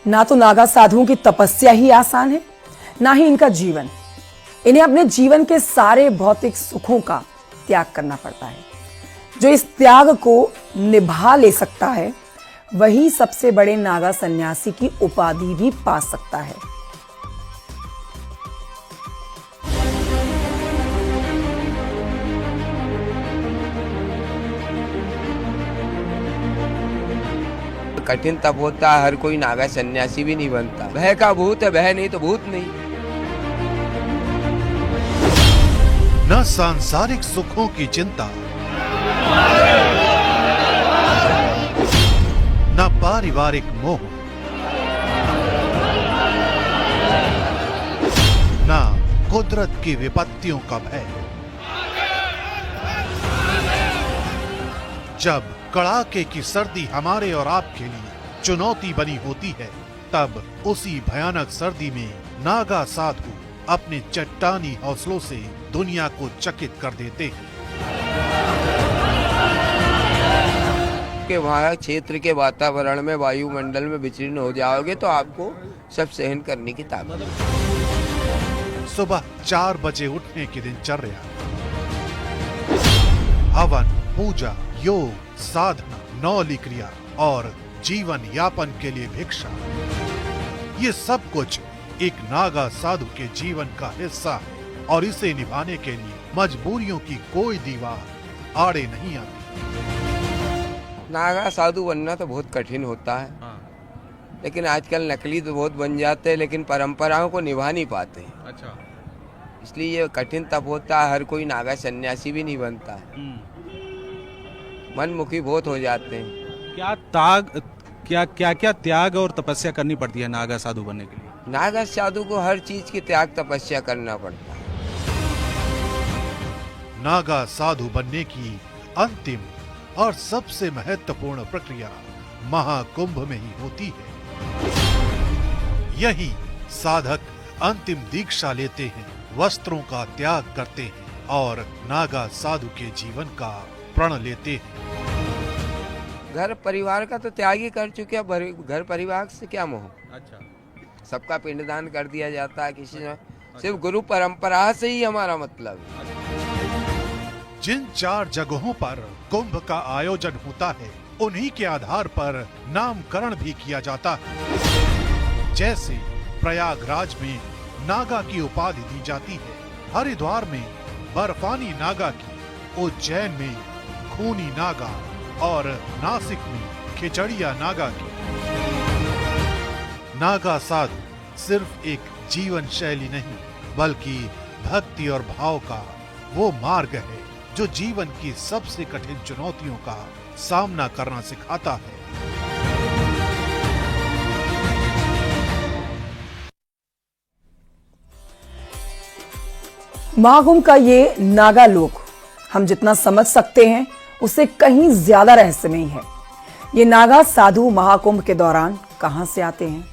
ना तो नागा साधुओं की तपस्या ही आसान है, ना ही इनका जीवन। इन्हें अपने जीवन के सारे भौतिक सुखों का त्याग करना पड़ता है। जो इस त्याग को निभा ले सकता है वही सबसे बड़े नागा सन्यासी की उपाधि भी पा सकता है। कठिन तप होता है, हर कोई नागा सन्यासी भी नहीं बनता। भय का भूत है, भय नहीं तो भूत नहीं। न सांसारिक सुखों की चिंता, न पारिवारिक मोह, न कुदरत की विपत्तियों का भय। जब कड़ाके की सर्दी हमारे और आपके लिए चुनौती बनी होती है, तब उसी भयानक सर्दी में नागा साधु अपने चट्टानी हौसलों से दुनिया को चकित कर देते हैं। कि वहाँ क्षेत्र के वातावरण में, वायुमंडल में विचरण हो जाओगे तो आपको सब सहन करने की ताकत। सुबह 4 बजे उठने की दिनचर्या, हवन, पूजा, योग, साधना, नौली क्रिया और जीवन यापन के लिए भिक्षा, ये सब कुछ एक नागा साधु के जीवन का हिस्सा है और इसे निभाने के लिए मजबूरियों की कोई दीवार आड़े नहीं आती। नागा साधु बनना तो बहुत कठिन होता है। लेकिन आजकल नकली तो बहुत बन जाते हैं, लेकिन परंपराओं को निभा नहीं पाते हैं। अच्छा, इसलिए ये कठिन तप होता है, हर कोई नागा सन्यासी भी नहीं बनता है। मनमुखी बहुत हो जाते हैं। क्या त्याग और तपस्या करनी पड़ती है नागा साधु बनने के लिए? नागा साधु को हर चीज की त्याग तपस्या करना पड़ता है। नागा साधु बनने की अंतिम और सबसे महत्वपूर्ण प्रक्रिया महाकुंभ में ही होती है। यही साधक अंतिम दीक्षा लेते हैं, वस्त्रों का त्याग करते हैं और नागा साधु के जीवन का प्रण लेते हैं। घर परिवार का तो त्याग ही कर चुके हैं, घर परिवार से क्या मोह। अच्छा, सबका पिंडदान कर दिया जाता है। किसी ने सिर्फ गुरु परंपरा से ही हमारा मतलब है। जिन 4 जगहों पर कुंभ का आयोजन होता है, उन्हीं के आधार पर नामकरण भी किया जाता है। जैसे प्रयागराज में नागा की उपाधि दी जाती है, हरिद्वार में बर्फानी नागा की, उज्जैन में खूनी नागा और नासिक में खिचड़िया नागा की। नागा साधु सिर्फ एक जीवन शैली नहीं, बल्कि भक्ति और भाव का वो मार्ग है जो जीवन की सबसे कठिन चुनौतियों का सामना करना सिखाता है। महाकुंभ का ये नागा लोक हम जितना समझ सकते हैं उससे कहीं ज्यादा रहस्यमयी है। ये नागा साधु महाकुंभ के दौरान कहां से आते हैं,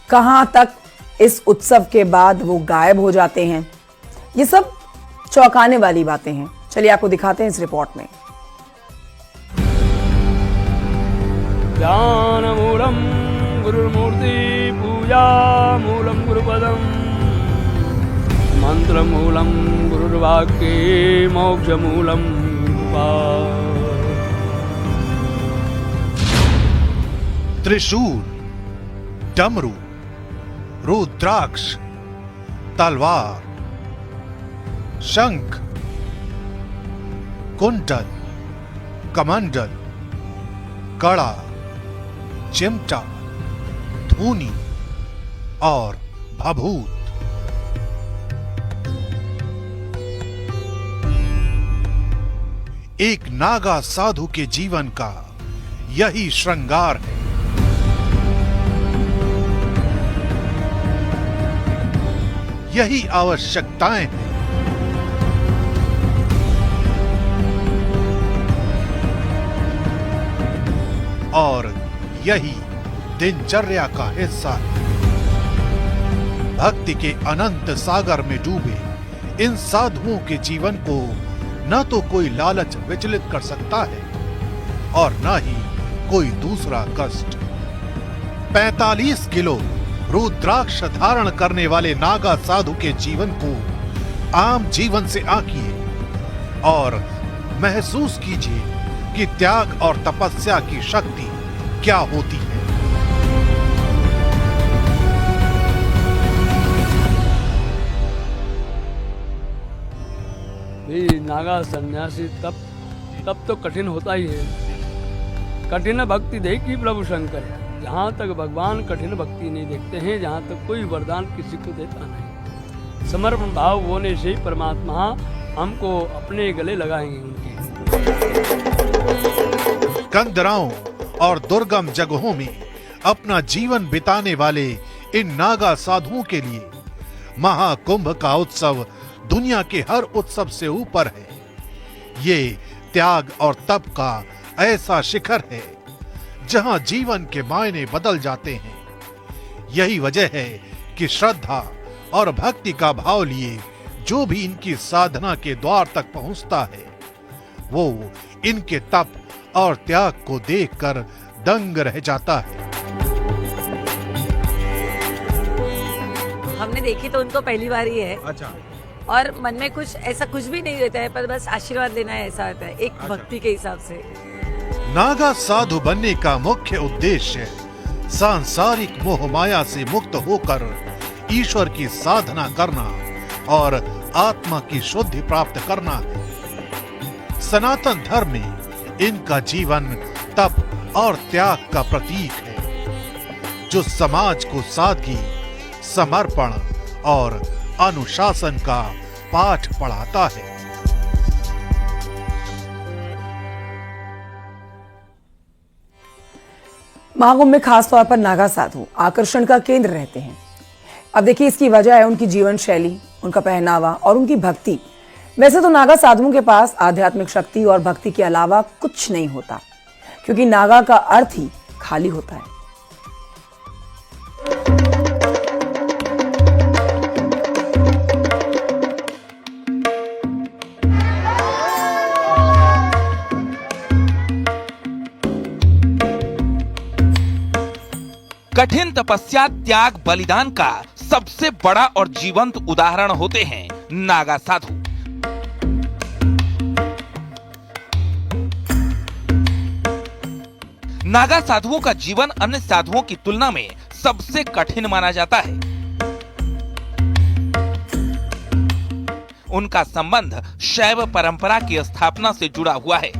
कहां तक इस उत्सव के बाद वो गायब हो जाते हैं, ये सब चौंकाने वाली बातें हैं। चलिए आपको दिखाते हैं इस रिपोर्ट में। ध्यान मूलम गुरुमूर्ति पूजा मूलम गुरुपदम मंत्र मूलम गुरुर्वाक्ये मोक्ष मूलम त्रिशूल, डमरू, रुद्राक्ष, तलवार, शंख, कुंडल, कमंडल, कड़ा, चिमटा, धूनी और भभूत। एक नागा साधु के जीवन का यही श्रृंगार है। यही आवश्यकताएं हैं। और यही दिनचर्या का हिस्सा है। भक्ति के अनंत सागर में डूबे इन साधुओं के जीवन को न तो कोई लालच विचलित कर सकता है और न ही कोई दूसरा कष्ट। 45 किलो रुद्राक्ष धारण करने वाले नागा साधु के जीवन को आम जीवन से आंकिए और महसूस कीजिए कि त्याग और तपस्या की शक्ति क्या होती है। भी नागा सन्यासी तब तो कठिन होता ही है। कठिन भक्ति देखी प्रभु शंकर, जहाँ तक भगवान कठिन भक्ति नहीं देखते हैं, जहाँ तक कोई वरदान किसी को देता नहीं। समर्पण भाव होने से ही परमात्मा हमको अपने गले लगाएंगे उनके। कंदराओं और दुर्गम जगहों में अपना जीवन बिताने वाले इन नागा साधुओं के लिए महाकुंभ का उत्सव दुनिया के हर उत्सव से ऊपर है। ये त्याग और तप का ऐसा शिखर है जहां जीवन के मायने बदल जाते हैं। यही वजह है कि श्रद्धा और भक्ति का भाव लिए जो भी इनकी साधना के द्वार तक पहुंचता है, वो इनके तप और त्याग को देखकर दंग रह जाता है। हमने देखी तो उनको पहली बार ही है। अच्छा। और मन में कुछ ऐसा कुछ भी नहीं होता है, पर बस आशीर्वाद लेना है, ऐसा होता है एक भक्ति के हिसाब से। नागा साधु बनने का मुख्य उद्देश्य सांसारिक मोह माया से मुक्त होकर ईश्वर की साधना करना और आत्मा की शुद्धि प्राप्त करना है। सनातन धर्म में इनका जीवन तप और त्याग का प्रतीक है, जो समाज को सादगी, समर्पण और अनुशासन का पाठ पढ़ाता है। महाकुंभ में खास तौर पर नागा साधु आकर्षण का केंद्र रहते हैं। अब देखिए, इसकी वजह है उनकी जीवन शैली, उनका पहनावा और उनकी भक्ति। वैसे तो नागा साधुओं के पास आध्यात्मिक शक्ति और भक्ति के अलावा कुछ नहीं होता, क्योंकि नागा का अर्थ ही खाली होता है। कठिन तपस्या, त्याग, बलिदान का सबसे बड़ा और जीवंत उदाहरण होते हैं नागा साधु। नागा साधुओं का जीवन अन्य साधुओं की तुलना में सबसे कठिन माना जाता है। उनका संबंध शैव परंपरा की स्थापना से जुड़ा हुआ है।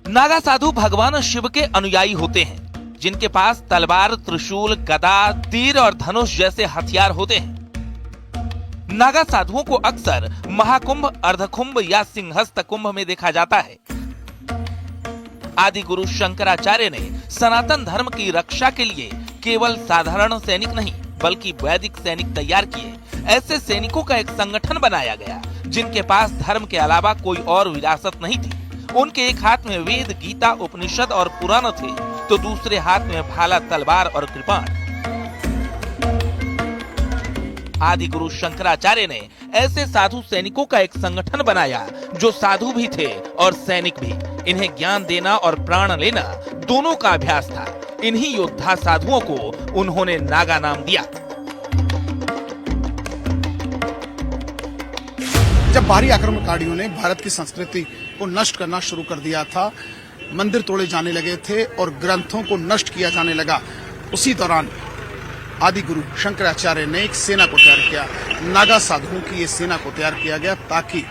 नागा साधु भगवान शिव के अनुयायी होते हैं, जिनके पास तलवार, त्रिशूल, गदा, तीर और धनुष जैसे हथियार होते हैं। नागा साधुओं को अक्सर महाकुंभ, अर्धकुंभ या सिंहस्थ कुंभ में देखा जाता है। आदि गुरु शंकराचार्य ने सनातन धर्म की रक्षा के लिए केवल साधारण सैनिक नहीं, बल्कि वैदिक सैनिक तैयार किए। ऐसे सैनिकों का एक संगठन बनाया गया, जिनके पास धर्म के अलावा कोई और विरासत नहीं थी। उनके एक हाथ में वेद, गीता, उपनिषद और पुराण थे, तो दूसरे हाथ में भाला, तलवार और कृपाण। आदि गुरु शंकराचार्य ने ऐसे साधु सैनिकों का एक संगठन बनाया, जो साधु भी थे और सैनिक भी। इन्हें ज्ञान देना और प्राण लेना दोनों का अभ्यास था। इन्हीं योद्धा साधुओं को उन्होंने नागा नाम दिया। जब बाहरी आक्रमणकारियों ने भारत की संस्कृति को नष्ट करना शुरू कर दिया था, मंदिर तोड़े जाने लगे थे और ग्रंथों को नष्ट किया जाने लगा, उसी दौरान आदि गुरु शंकराचार्य ने एक सेना को तैयार किया। नागा साधुओं की ये सेना को तैयार किया गया ताकि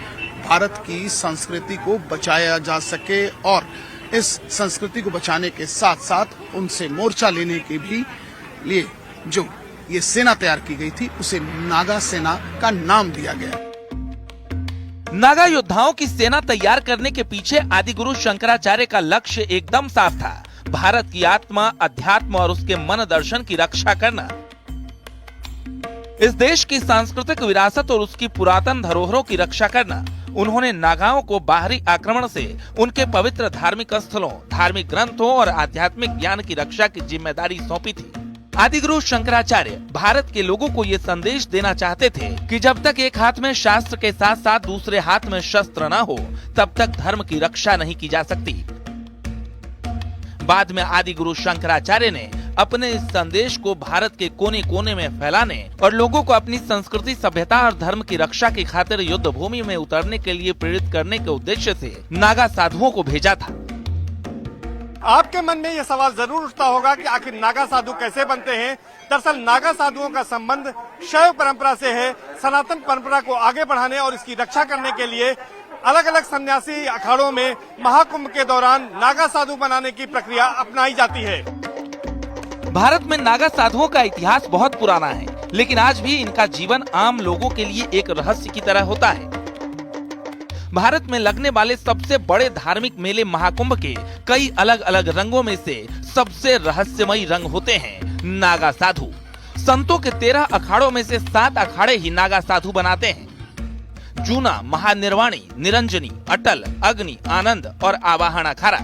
भारत की संस्कृति को बचाया जा सके, और इस संस्कृति को बचाने के साथ साथ उनसे मोर्चा लेने के भी लिए जो ये सेना तैयार की गई थी, उसे नागा सेना का नाम दिया गया। नागा योद्धाओं की सेना तैयार करने के पीछे आदि गुरु शंकराचार्य का लक्ष्य एकदम साफ था। भारत की आत्मा, अध्यात्म और उसके मन दर्शन की रक्षा करना। इस देश की सांस्कृतिक विरासत और उसकी पुरातन धरोहरों की रक्षा करना। उन्होंने नागाओं को बाहरी आक्रमण से उनके पवित्र धार्मिक स्थलों, धार्मिक ग्रंथों और आध्यात्मिक ज्ञान की रक्षा की जिम्मेदारी सौंपी थी। आदिगुरु शंकराचार्य भारत के लोगों को ये संदेश देना चाहते थे कि जब तक एक हाथ में शास्त्र के साथ साथ दूसरे हाथ में शस्त्र न हो, तब तक धर्म की रक्षा नहीं की जा सकती। बाद में आदिगुरु शंकराचार्य ने अपने इस संदेश को भारत के कोने कोने में फैलाने और लोगों को अपनी संस्कृति, सभ्यता और धर्म की रक्षा की खातिर युद्ध भूमि में उतरने के लिए प्रेरित करने के उद्देश्य से नागा साधुओं को भेजा था। आपके मन में यह सवाल जरूर उठता होगा कि आखिर नागा साधु कैसे बनते हैं। दरअसल नागा साधुओं का संबंध शैव परंपरा से है। सनातन परंपरा को आगे बढ़ाने और इसकी रक्षा करने के लिए अलग अलग सन्यासी अखाड़ों में महाकुंभ के दौरान नागा साधु बनाने की प्रक्रिया अपनाई जाती है। भारत में नागा साधुओं का इतिहास बहुत पुराना है, लेकिन आज भी इनका जीवन आम लोगों के लिए एक रहस्य की तरह होता है। भारत में लगने वाले सबसे बड़े धार्मिक मेले महाकुंभ के कई अलग अलग रंगों में से सबसे रहस्यमयी रंग होते हैं नागा साधु। संतों के 13 अखाड़ों में से 7 अखाड़े ही नागा साधु बनाते हैं। जूना, महानिर्वाणी, निरंजनी, अटल, अग्नि, आनंद और आवाहन अखाड़ा।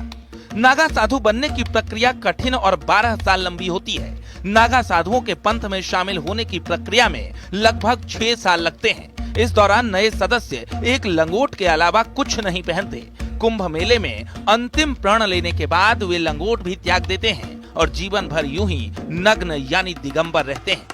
नागा साधु बनने की प्रक्रिया कठिन और 12 साल लंबी होती है। नागा साधुओं के पंथ में शामिल होने की प्रक्रिया में लगभग 6 साल लगते हैं। इस दौरान नए सदस्य एक लंगोट के अलावा कुछ नहीं पहनते। कुंभ मेले में अंतिम प्रण लेने के बाद वे लंगोट भी त्याग देते हैं और जीवन भर यूं ही नग्न यानी दिगंबर रहते हैं।